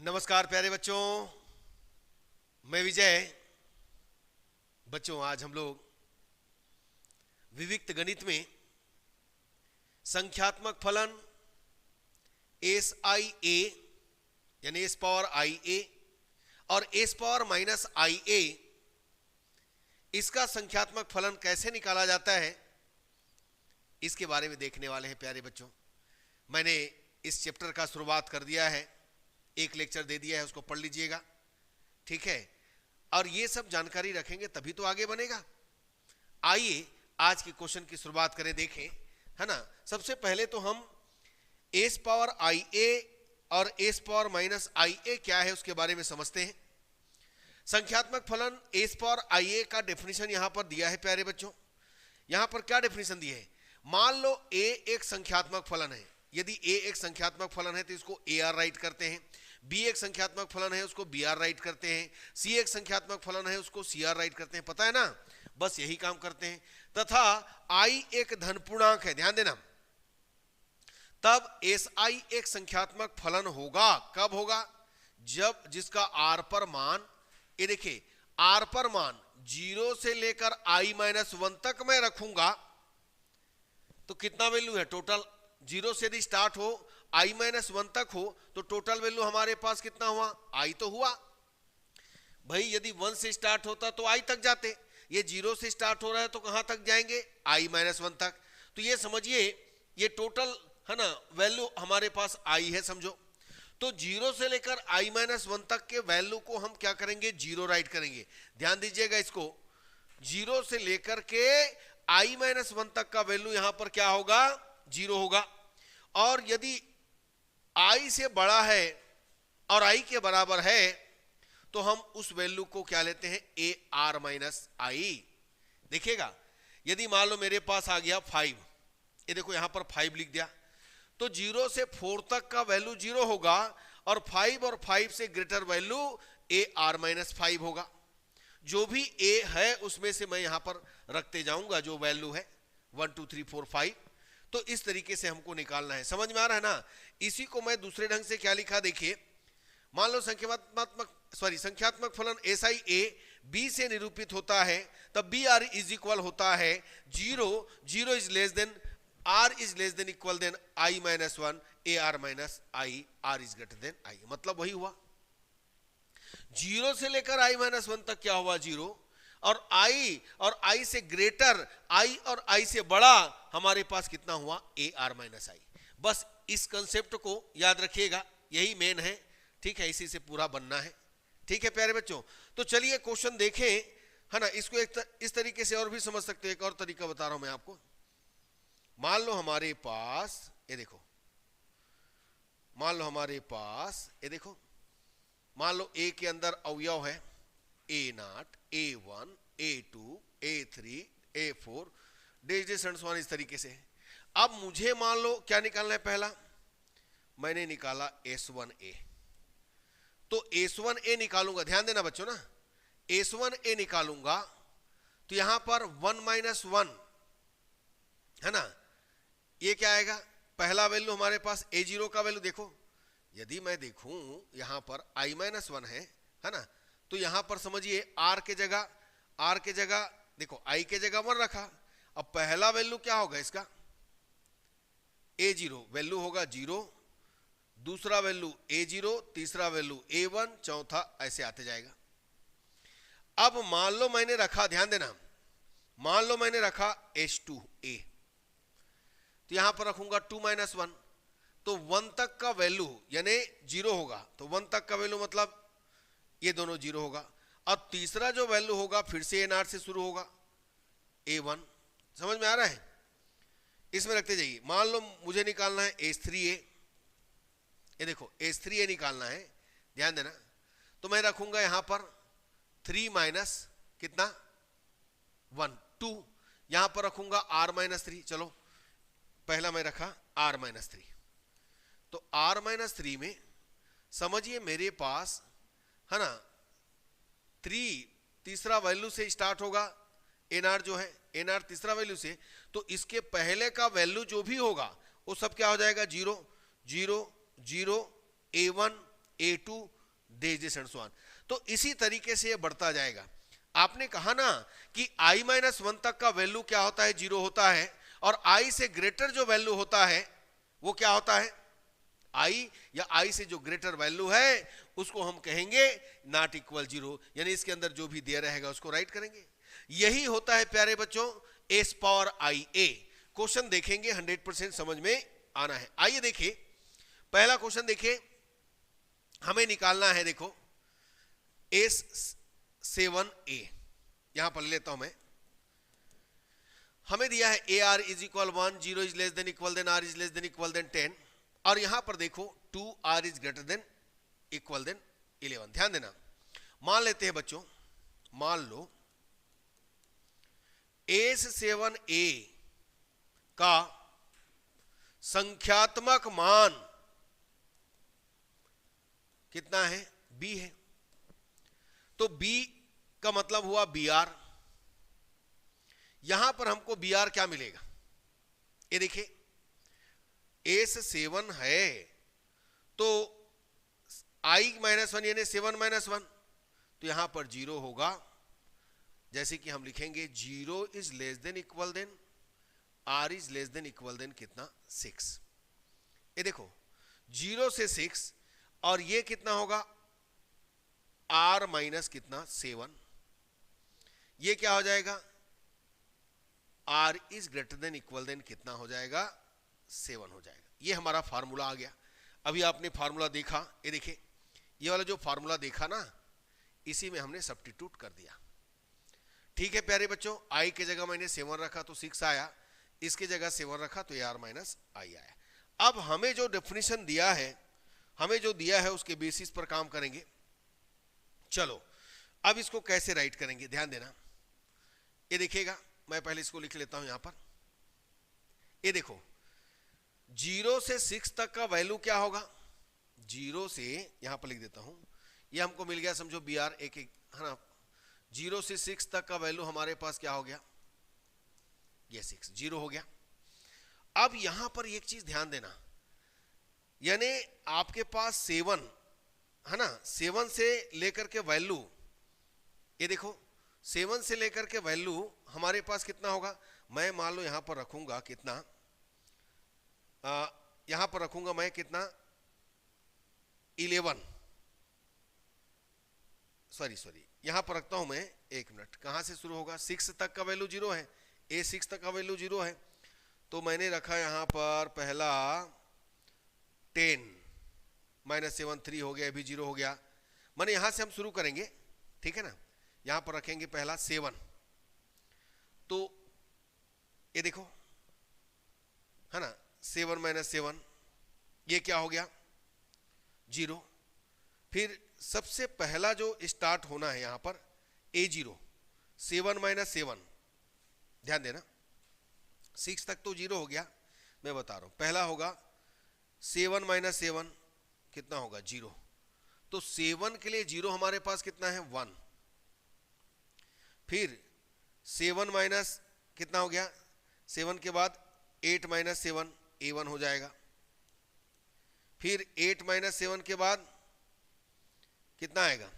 नमस्कार प्यारे बच्चों, मैं विजय। बच्चों, आज हम लोग विविक्त गणित में संख्यात्मक फलन एस आई ए यानी एस पावर आई ए और एस पावर माइनस आई ए, इसका संख्यात्मक फलन कैसे निकाला जाता है इसके बारे में देखने वाले हैं। प्यारे बच्चों, मैंने इस चैप्टर का शुरुआत कर दिया है, एक लेक्चर दे दिया है, उसको पढ़ लीजिएगा, ठीक है। और ये सब जानकारी रखेंगे तभी तो आगे बनेगा। आइए आज के क्वेश्चन की शुरुआत करें, देखें, है ना। सबसे पहले तो हम एस पावर आई ए और एस पावर माइनस आई ए क्या है उसके बारे में समझते हैं। संख्यात्मक फलन एस पावर आई ए का डेफिनेशन यहां पर दिया है। प्यारे बच्चों, यहां पर क्या डेफिनेशन दिया है? मान लो ए एक संख्यात्मक फलन है। यदि ए एक संख्यात्मक फलन है तो इसको ए आर राइट करते हैं। बी एक संख्यात्मक फलन है, उसको बी आर राइट करते हैं। सी एक संख्यात्मक फलन है, उसको सी आर राइट करते हैं। पता है ना, बस यही काम करते हैं। तथा आई एक धन पूर्णांक है, ध्यान देना। तब एस आई एक संख्यात्मक फलन होगा। कब होगा? जब जिसका आर पर मान, ये देखिए, आर पर मान 0 से लेकर आई माइनस 1 तक मैं रखूंगा तो कितना वैल्यू है टोटल? 0 से यदि स्टार्ट हो, आई माइनस 1 तक हो, तो टोटल वैल्यू हमारे पास कितना हुआ? आई तो हुआ भाई। यदि 1 से स्टार्ट होता तो आई तक जाते, ये 0 से स्टार्ट हो रहा है तो कहां तक जाएंगे? आई माइनस 1 तक। तो ये समझिए, ये टोटल है ना वैल्यू हमारे पास आई है, समझो। तो 0 से लेकर आई माइनस 1 तक के वैल्यू को हम क्या करेंगे? 0 राइट करेंगे। ध्यान दीजिएगा इसको, 0 से लेकर के आई माइनस 1 तक का वैल्यू यहां पर क्या होगा? 0 होगा। और यदि आई से बड़ा है और आई के बराबर है तो हम उस वैल्यू को क्या लेते हैं? ए आर माइनस आई। देखिएगा, यदि मान लो मेरे पास आ गया 5, ये देखो यहां पर 5 लिख दिया, तो 0 से 4 तक का वैल्यू 0 होगा और 5 से ग्रेटर वैल्यू ए आर माइनस 5 होगा। जो भी ए है उसमें से मैं यहां पर रखते जाऊंगा जो वैल्यू है 1 2 3 4 5। तो इस तरीके से हमको निकालना है। समझ में आ रहा है ना? इसी को मैं दूसरे ढंग से क्या लिखा, देखिए। मान लो संख्यात्मक फलन एस आई ए बी से निरूपित होता है, तब बी आर इज इक्वल होता है 0 0 is less than R is less than equal than I minus 1 A R minus I, R is greater than I. मतलब वही हुआ, 0 से लेकर आई माइनस 1 तक क्या हुआ? 0। और आई से ग्रेटर, आई और आई से बड़ा हमारे पास कितना हुआ? ए आर माइनस आई। बस इस कंसेप्ट को याद रखिएगा, यही मेन है, ठीक है। इसी से पूरा बनना है, ठीक है प्यारे बच्चों। तो चलिए क्वेश्चन देखें, है ना। इसको इस तरीके से और भी समझ सकते हैं। एक और तरीका बता रहा हूं मैं आपको। मान लो हमारे पास, ये देखो, मान लो हमारे पास, ये देखो, मान लो ए के अंदर अवयव है A0, A1, A2, A3, A4 days इस तरीके से। अब मुझे मान लो क्या निकालना है? पहला मैंने निकाला S1A, तो S1A निकालूंगा। ध्यान देना बच्चों ना, S1A निकालूंगा तो यहां पर 1 माइनस 1 है ना, ये क्या आएगा? पहला वैल्यू हमारे पास A0 का वैल्यू देखो। यदि मैं देखूं यहां पर I माइनस 1 है ना, तो यहां पर समझिए आर के जगह देखो आई के जगह 1 रखा। अब पहला वैल्यू क्या होगा इसका? A0 वैल्यू होगा 0, दूसरा वैल्यू A0, तीसरा वैल्यू A1, चौथा ऐसे आते जाएगा। अब मान लो मैंने रखा, ध्यान देना, मान लो मैंने रखा S2A, तो यहां पर रखूंगा 2 माइनस 1, तो 1 तक का वैल्यू यानी 0 होगा। तो 1 तक का वैल्यू मतलब ये दोनों 0 होगा। अब तीसरा जो वैल्यू होगा फिर से A0 से शुरू होगा, A1। समझ में आ रहा है? इसमें रखते जाइए। मान लो मुझे निकालना है S3A, ये देखो S3A निकालना है, ध्यान देना। तो मैं रखूंगा यहां पर 3 माइनस कितना? 1 2, यहां पर रखूंगा R माइनस 3। चलो पहला मैं रखा R माइनस 3, तो R माइनस 3 में समझिए मेरे पास है ना 3 तीसरा वैल्यू से स्टार्ट होगा। एनआर जो है, एनआर तीसरा वैल्यू से, तो इसके पहले का वैल्यू जो भी होगा वो सब क्या हो जाएगा? 0 0 0 A1 A2 dash and so on. तो इसी तरीके से ये बढ़ता जाएगा। आपने कहा ना कि i-1 तक का वैल्यू क्या होता है, 0 होता है, और i से ग्रेटर जो वैल्यू होता है वो क्या होता है, i या i से जो ग्रेटर वैल्यू है उसको हम कहेंगे नॉट इक्वल 0, यानी इसके अंदर जो भी दिया रहेगा उसको राइट करेंगे। यही होता है प्यारे बच्चों s power i a। Question देखेंगे 100% समझ में आना है। आइए देखिए पहला क्वेश्चन देखिए, हमें निकालना है, देखो S7a, यहां पर लेता हूं मैं। हमें दिया है AR is equal 1, 0 is less than equal than R is less than equal than 10, और यहां पर देखो 2R is greater than equal than 11। ध्यान देना, मान लेते हैं बच्चों, मान लो S7a का संख्यात्मक मान कितना है, B है। तो B का मतलब हुआ BR। यहां पर हमको BR क्या मिलेगा, ये देखिए S7 है तो i-1 यानी 7-1, तो यहां पर 0 होगा। जैसे कि हम लिखेंगे 0 is less than equal than R is less than equal than कितना, 6। ये देखो 0 से 6, और ये कितना होगा R माइनस कितना 7, ये क्या हो जाएगा R is greater than equal than कितना हो जाएगा, 7 हो जाएगा। ये हमारा फार्मूला आ गया। अभी आपने फार्मूला देखा, ये देखिए ये वाला जो फार्मूला देखा ना, इसी में हमने सब्स्टिट्यूट कर दिया। ठीक है प्यारे बच्चों, I के जगह मैंने 7 रखा तो 6 आया, इसके जगह 7 रखा तो AR माइनस I आया। अब हमें जो डेफिनेशन दिया है, हमें जो दिया है उसके बेसिस पर काम करेंगे। चलो अब इसको कैसे राइट करेंगे, ध्यान देना। ये देखिएगा, मैं पहले इसको लिख लेता हूं यहां पर। ये देखो 0 से 6 तक का वैल्यू क्या होगा, 0 से यहां पर लिख देता हूं, ये हमको मिल गया समझो BR एक है ना। 0 से 6 तक का वैल्यू हमारे पास क्या हो गया, ये 6, 0 हो गया। अब यहां पर एक चीज ध्यान देना, यानी आपके पास 7 है ना, 7 से लेकर के वैल्यू, ये देखो 7 से लेकर के वैल्यू हमारे पास कितना होगा, मैं मान लो यहां पर रखूंगा कितना, यहां पर रखूंगा मैं कितना 11, सॉरी यहां पर रखता हूं मैं, एक मिनट, कहां से शुरू होगा, 6 तक का वैल्यू 0 है, A6 तक का वैल्यू 0 है, तो मैंने रखा यहां पर पहला 10 माइनस 7 3 हो गया, अभी 0 हो गया। माने यहां से हम शुरू करेंगे, ठीक है ना। यहां पर रखेंगे पहला 7, तो ये देखो है ना 7 माइनस 7, ये क्या हो गया 0। फिर सबसे पहला जो स्टार्ट होना है यहां पर A0, 7 माइनस 7, ध्यान देना 6 तक तो 0 हो गया, मैं बता रहा हूं। पहला होगा 7 माइनस 7 कितना होगा 0, तो 7 के लिए 0 हमारे पास कितना है 1। फिर 7 माइनस कितना हो गया, 7 के बाद 8 माइनस 7 A1 हो जाएगा। फिर 8 माइनस 7 के बाद कितना आएगा,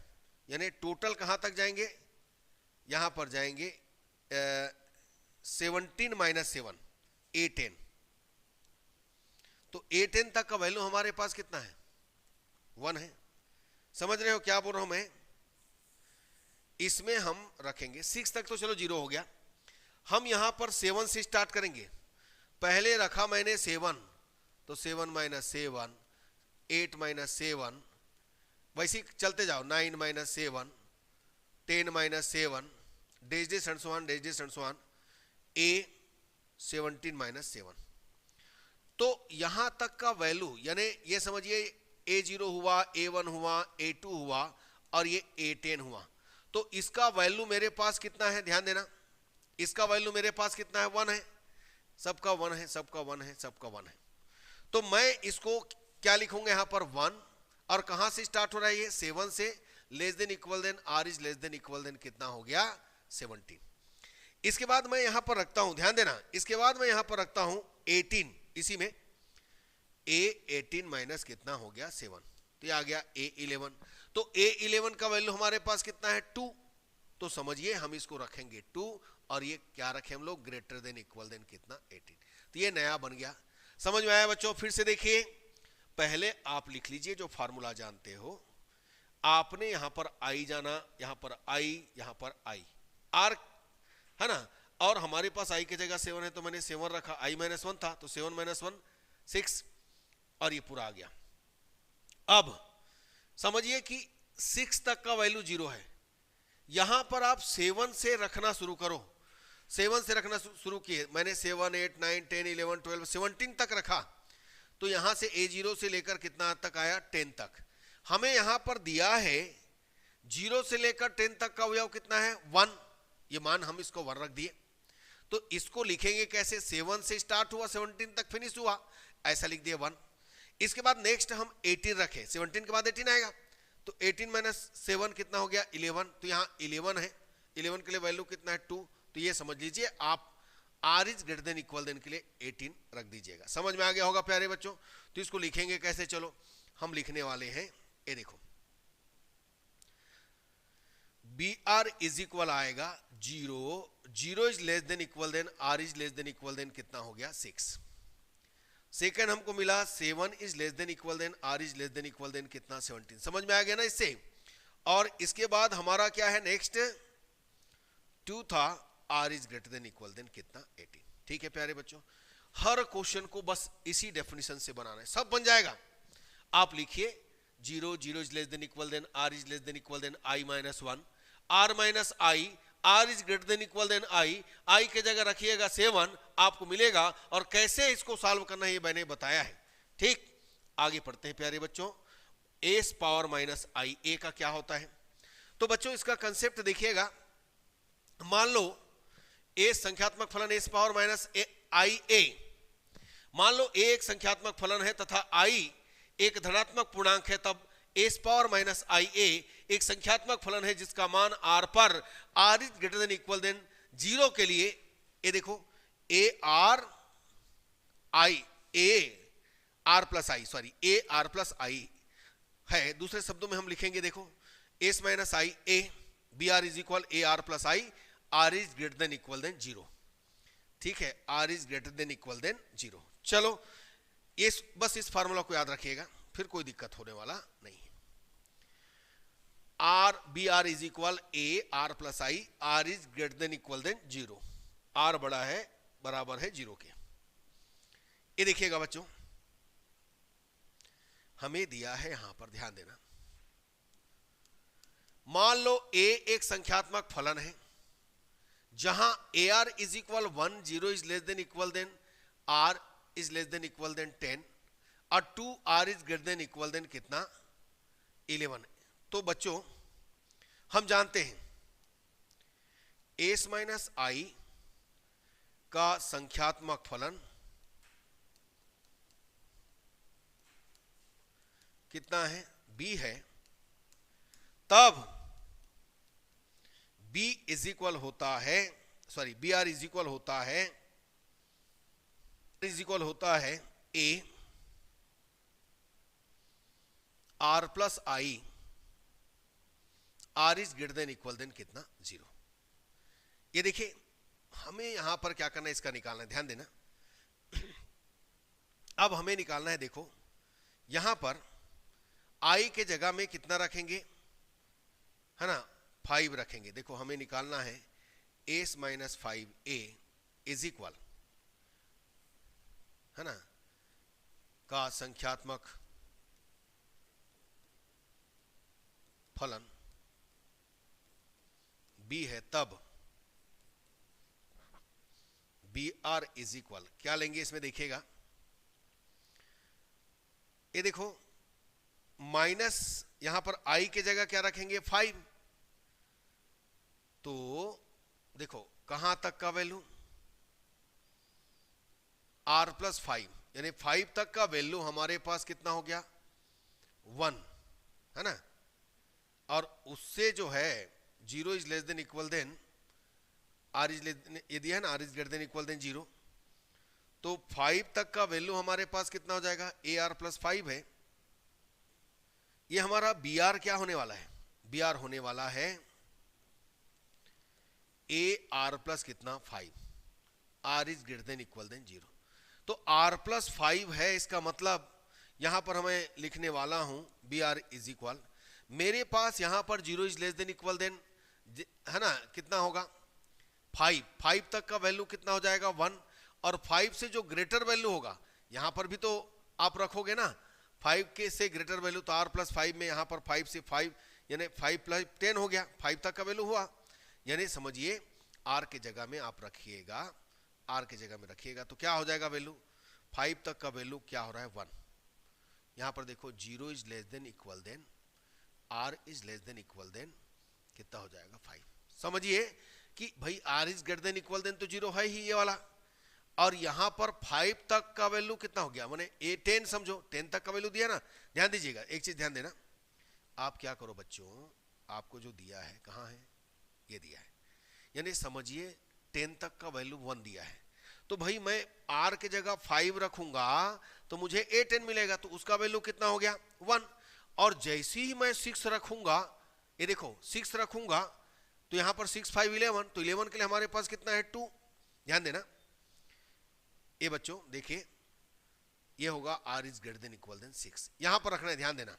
यानी टोटल कहां तक जाएंगे, यहां पर जाएंगे 17 माइनस 7 A10, तो A10 तक का वैल्यू हमारे पास कितना है 1 है। समझ रहे हो क्या बोल रहा हूं मैं, इसमें हम रखेंगे 6 तक तो चलो 0 हो गया, हम यहां पर 7 से स्टार्ट करेंगे। पहले रखा मैंने 7, तो 7 माइनस 7, 8 माइनस 7, वैसे चलते जाओ, 9 minus 7, 10 minus 7, dash dash and so on, dash dash and so on, A17 minus 7। तो यहां तक का वैल्यू, यानी ये समझिए A0 हुआ, A1 हुआ, A2 हुआ, और ये A10 हुआ, तो इसका वैल्यू मेरे पास कितना है, ध्यान देना, इसका वैल्यू मेरे पास कितना है 1 है, सबका 1 है, सबका 1 है, सबका 1 है। तो मैं इसको क्या लिखूंगा यहां पर 1, और कहां से स्टार्ट हो रहा है ये 7 से, less than equal than R is less than equal than कितना हो गया 17। इसके बाद मैं यहां पर रखता हूं, ध्यान देना, इसके बाद मैं यहां पर रखता हूं 18, इसी में A18 माइनस कितना हो गया 7, तो ये आ गया A11। तो A11 का वैल्यू हमारे पास कितना है 2, तो समझिए हम इसको रखेंगे 2 और ये क्या रखें हम लोग ग्रेटर देन इक्वल देन कितना 18। तो ये नया बन गया। समझ में आया बच्चों? फिर से देखिए, पहले आप लिख लीजिए जो फार्मूला जानते हो। आपने यहां पर आई जाना, यहां पर आई, यहां पर आई, आर है ना, और हमारे पास आई की जगह 7 है तो मैंने 7 रखा, आई -1 था तो 7 - 1 6, और ये पूरा आ गया। अब समझिए कि 6 तक का वैल्यू 0 है, यहां पर आप 7 से रखना शुरू करो। 7 से रखना शुरू किए, मैंने 7 8 9 10 11 12 17 तक रखा, तो यहां से A0 से लेकर कितना तक आया 10 तक। हमें यहां पर दिया है 0 से लेकर 10 तक का अवयव कितना है 1, ये मान हम इसको 1 रख दिए। तो इसको लिखेंगे कैसे, 7 से स्टार्ट हुआ 17 तक फिनिश हुआ, ऐसा लिख दिया 1। इसके बाद नेक्स्ट हम 18 रखे, 17 के बाद 18 आएगा, तो 18 - 7 कितना हो गया 11, तो यहाँ 11 है, 11 के लिए वैल्यू कितना है 2, तो ये समझ लीजिए आप r is greater than equal than के लिए 18 रख दीजिएगा। समझ में आ गया होगा प्यारे बच्चों? तो इसको लिखेंगे कैसे, चलो हम लिखने वाले हैं, ये देखो br इज इक्वल आएगा 0, 0 is less than equal than r is less than equal than कितना हो गया 6। सेकंड हमको मिला 7 is less than equal than r is less than equal than कितना 17। समझ में आ गया ना इससे? और इसके बाद हमारा क्या है नेक्स्ट 2 था, r is greater than equal than कितना 18। ठीक है प्यारे बच्चों, हर क्वेश्चन को बस इसी डेफिनेशन से बनाना है, सब बन जाएगा। आप लिखिए 0, 0 is less than equal than r is less than equal than i -1, r - i, r is greater than equal than i के जगह रखिएगा 7, आपको मिलेगा। और कैसे इसको सॉल्व करना है ये मैंने बताया है। ठीक, आगे पढ़ते हैं प्यारे बच्चों। a पावर -i, a का क्या होता है? तो बच्चों इसका कंसेप्ट देखिएगा, मान लो a संख्यात्मक फलन a पावर -ia, मान लो a एक संख्यात्मक फलन है तथा i एक धनात्मक पूर्णांक है, तब a पावर -ia एक संख्यात्मक फलन है जिसका मान r पर r is greater than equal than 0 के लिए, ये देखो a r प्लस i है। दूसरे शब्दों में हम लिखेंगे, देखो s - i a, br is equal ar plus i, r is greater than equal than 0। ठीक है, r is greater than equal than 0। चलो बस इस फार्मूला को याद रखिएगा, फिर कोई दिक्कत होने वाला नहीं है। br is equal ar plus i, r is greater than equal than 0, r बड़ा है बराबर है 0 के। ये देखिएगा बच्चों, हमें दिया है यहां पर, ध्यान देना, मान लो a एक संख्यात्मक फलन है जहां ar is equal 1, 0 is less than equal than r is less than equal than 10 और 2r is greater than equal than कितना 11। तो बच्चों हम जानते हैं s - i का संख्यात्मक फलन कितना है, b है, तब b इज इक्वल होता है, br इज इक्वल होता है a r plus i, r is greater than equal than कितना 0। ये देखिए हमें यहां पर क्या करना है, इसका निकालना है, ध्यान देना। अब हमें निकालना है, देखो यहां पर i के जगह में कितना रखेंगे, है ना 5 रखेंगे। देखो हमें निकालना है s - 5a इज इक्वल, है ना, का संख्यात्मक फलन b है, तब br इज इक्वल क्या लेंगे इसमें, देखिएगा ये देखो माइनस, यहां पर i के जगह क्या रखेंगे 5, तो देखो कहां तक का वैल्यू r प्लस 5, यानी 5 तक का वैल्यू हमारे पास कितना हो गया 1, है ना, और उससे जो है 0 is less than equal than r is less than, ये दिया है ना r is greater than equal than 0, तो 5 तक का वैल्यू हमारे पास कितना हो जाएगा ar प्लस 5 है, ये हमारा बी आर क्या होने वाला है, बी आर होने वाला है ए आर प्लस कितना 5, R is greater than equal than 0। तो आर प्लस 5 है, इसका मतलब यहां पर हमें लिखने वाला हूं बी आर इज इक्वल, मेरे पास यहां पर 0 is less than equal than है ना, कितना होगा 5 तक का वैल्यू कितना हो जाएगा 1, और 5 से जो ग्रेटर वैल्यू होगा यहां पर भी तो आप रखोगे ना 5 के से ग्रेटर वैल्यू, तो r प्लस 5 में यहां पर 5 से 5 यानी 5 प्लस 10 हो गया, 5 तक का वैल्यू हुआ, यानी समझिए r के जगह में आप रखिएगा, r के जगह में रखिएगा तो क्या हो जाएगा वैल्यू 5 तक का वैल्यू क्या हो रहा है 1। यहां पर देखो 0 is less than equal than r is less than equal than कितना हो जाएगा 5। समझिए कि भाई r is greater than equal than तो 0 है ही ये वाला, और यहां पर 5 तक का वैल्यू कितना हो गया, माने 10 समझो 10 तक का वैल्यू दिया ना। ध्यान दीजिएगा एक चीज ध्यान देना, आप क्या करो बच्चों, आपको जो दिया है कहां है, ये दिया है, यानी समझिए 10 तक का वैल्यू 1 दिया है, तो भाई मैं r के जगह 5 रखूंगा तो मुझे a10 मिलेगा, तो उसका वैल्यू कितना हो गया 1। और जैसे ही मैं 6 रखूंगा, ये देखो 6 रखूंगा तो यहां पर 6 5 11, तो 11 के लिए हमारे पास कितना है 2। ध्यान देना ये बच्चों, देखिए ये होगा r is greater than equal than 6, यहां पर रखना है, ध्यान देना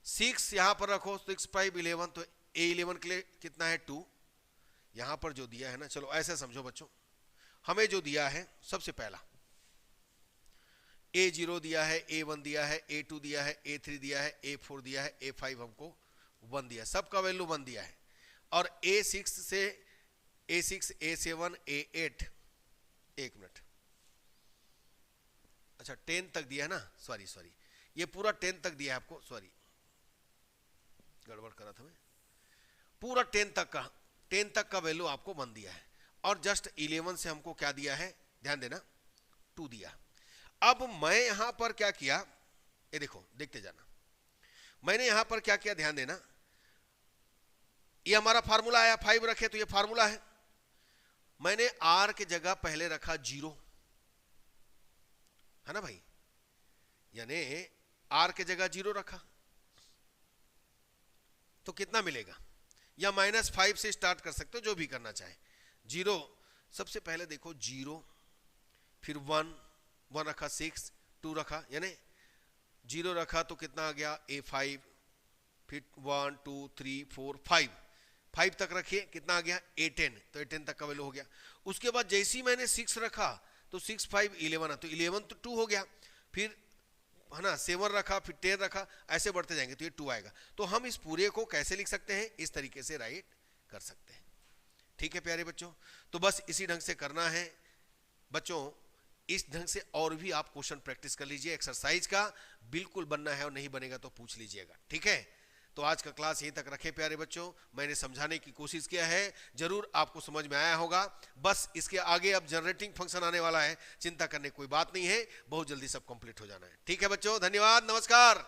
6 यहां पर रखो, 6 5 11, तो a11 के लिए कितना है 2, यहां पर जो दिया है ना, चलो ऐसे समझो बच्चों, हमें जो दिया है सबसे पहला a0 दिया है, a1 दिया है, a2 दिया है, a3 दिया है, a4 दिया है, a5 हमको 1 दिया है, सबका वैल्यू 1 दिया है, और a6 से a6 a7 a8, एक मिनट, अच्छा 10 तक दिया है ना, सॉरी ये पूरा 10 तक दिया है आपको, सॉरी गड़बड़ करा था मैं, पूरा 10 तक का वैल्यू आपको 1 दिया है, और जस्ट 11 से हमको क्या दिया है, ध्यान देना 2 दिया। अब मैं यहां पर क्या किया, ये देखो देखते जाना, मैंने यहां पर क्या किया ध्यान देना, ये हमारा फार्मूला आया 5 रखे तो ये फार्मूला है, मैंने r के जगह पहले रखा 0, है ना भाई, यानी r के जगह 0 रखा तो कितना मिलेगा, या -5 से स्टार्ट कर सकते हो, जो भी करना चाहे। 0 सबसे पहले देखो 0, फिर 1 रखा, 6 2 रखा, यानी 0 रखा तो कितना आ गया a5, फिर 1 2 3 4 5 तक रखिए, कितना आ गया a10, तो a10 तक का वैल्यू हो गया। उसके बाद जैसे ही मैंने 6 रखा तो 6 5 11, तो 11 तो 2 हो गया, फिर है ना 7 रखा, फिर 10 रखा, ऐसे बढ़ते जाएंगे तो ये 2 आएगा। तो हम इस पूरे को कैसे लिख सकते हैं, इस तरीके से राइट कर सकते हैं। ठीक है प्यारे बच्चों, तो बस इसी ढंग से करना है बच्चों, इस ढंग से और भी आप क्वेश्चन प्रैक्टिस कर लीजिए, एक्सरसाइज का बिल्कुल बनना है, और नहीं बनेगा तो पूछ लीजिएगा। ठीक है, तो आज का क्लास यहीं तक रखे प्यारे बच्चों, मैंने समझाने की कोशिश किया है, जरूर आपको समझ में आया होगा। बस इसके आगे अब जनरेटिंग फंक्शन आने वाला है, चिंता करने कोई बात नहीं है, बहुत जल्दी सब कंप्लीट हो जाना है। ठीक है बच्चों, धन्यवाद, नमस्कार।